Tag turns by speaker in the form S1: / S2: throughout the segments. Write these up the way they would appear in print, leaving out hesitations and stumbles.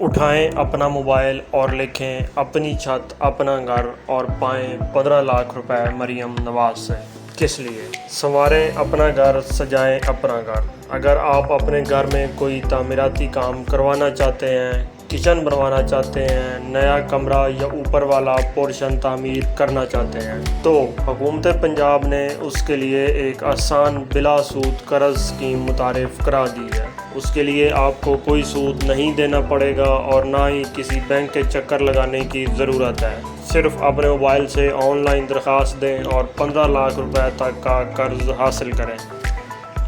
S1: اٹھائیں اپنا موبائل اور لکھیں اپنی چھت اپنا گھر اور پائیں 15 لاکھ روپے مریم نواز سے۔ کس لیے؟ سنواریں اپنا گھر، سجائیں اپنا گھر۔ اگر آپ اپنے گھر میں کوئی تعمیراتی کام کروانا چاہتے ہیں، کچن بنوانا چاہتے ہیں، نیا کمرہ یا اوپر والا پورشن تعمیر کرنا چاہتے ہیں، تو حکومت پنجاب نے اس کے لیے ایک آسان بلا سود قرض اسکیم متعارف کرا دی ہے۔ اس کے لیے آپ کو کوئی سود نہیں دینا پڑے گا اور نہ ہی کسی بینک کے چکر لگانے کی ضرورت ہے۔ صرف اپنے موبائل سے آن لائن درخواست دیں اور 15 لاکھ روپے تک کا قرض حاصل کریں۔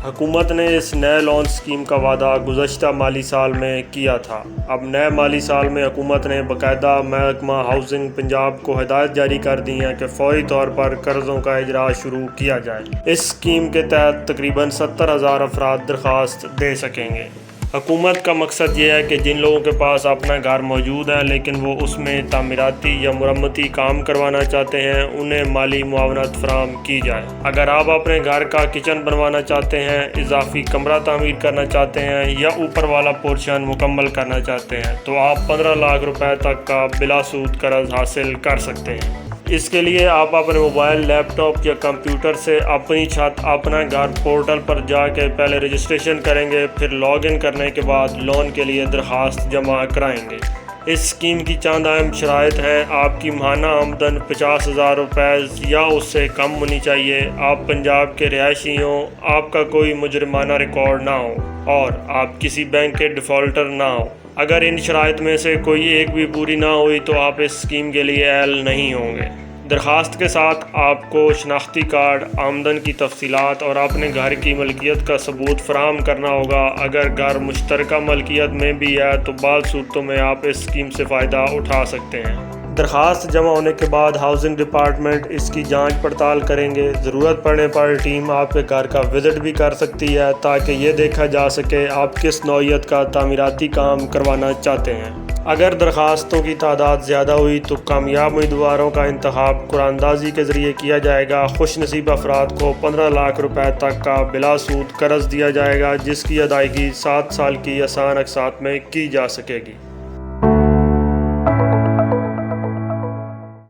S1: حکومت نے اس نئے لون اسکیم کا وعدہ گزشتہ مالی سال میں کیا تھا۔ اب نئے مالی سال میں حکومت نے باقاعدہ محکمہ ہاؤسنگ پنجاب کو ہدایت جاری کر دی ہے کہ فوری طور پر قرضوں کا اجرا شروع کیا جائے۔ اس اسکیم کے تحت تقریباً 70,000 افراد درخواست دے سکیں گے۔ حکومت کا مقصد یہ ہے کہ جن لوگوں کے پاس اپنا گھر موجود ہے لیکن وہ اس میں تعمیراتی یا مرمتی کام کروانا چاہتے ہیں، انہیں مالی معاونت فراہم کی جائے۔ اگر آپ اپنے گھر کا کچن بنوانا چاہتے ہیں، اضافی کمرہ تعمیر کرنا چاہتے ہیں یا اوپر والا پورشن مکمل کرنا چاہتے ہیں تو آپ 15 لاکھ روپے تک کا بلا سود قرض حاصل کر سکتے ہیں۔ اس کے لیے آپ اپنے موبائل، لیپ ٹاپ یا کمپیوٹر سے اپنی چھت اپنا گھر پورٹل پر جا کے پہلے رجسٹریشن کریں گے، پھر لاگ ان کرنے کے بعد لون کے لیے درخواست جمع کرائیں گے۔ اس اسکیم کی چند اہم شرائط ہیں۔ آپ کی ماہانہ آمدن 50,000 روپے یا اس سے کم ہونی چاہیے، آپ پنجاب کے رہائشی ہوں، آپ کا کوئی مجرمانہ ریکارڈ نہ ہو اور آپ کسی بینک کے ڈیفالٹر نہ ہو۔ اگر ان شرائط میں سے کوئی ایک بھی پوری نہ ہوئی تو آپ اس اسکیم کے لیے اہل نہیں ہوں گے۔ درخواست کے ساتھ آپ کو شناختی کارڈ، آمدن کی تفصیلات اور اپنے گھر کی ملکیت کا ثبوت فراہم کرنا ہوگا۔ اگر گھر مشترکہ ملکیت میں بھی ہے تو بعض صورتوں میں آپ اس اسکیم سے فائدہ اٹھا سکتے ہیں۔ درخواست جمع ہونے کے بعد ہاؤسنگ ڈپارٹمنٹ اس کی جانچ پڑتال کریں گے۔ ضرورت پڑنے پر ٹیم آپ کے گھر کا وزٹ بھی کر سکتی ہے تاکہ یہ دیکھا جا سکے آپ کس نوعیت کا تعمیراتی کام کروانا چاہتے ہیں۔ اگر درخواستوں کی تعداد زیادہ ہوئی تو کامیاب امیدواروں کا انتخاب قرعہ اندازی کے ذریعے کیا جائے گا۔ خوش نصیب افراد کو 15 لاکھ روپے تک کا بلا سود قرض دیا جائے گا، جس کی ادائیگی 7 سال کی آسان اقساط میں کی جا سکے گی۔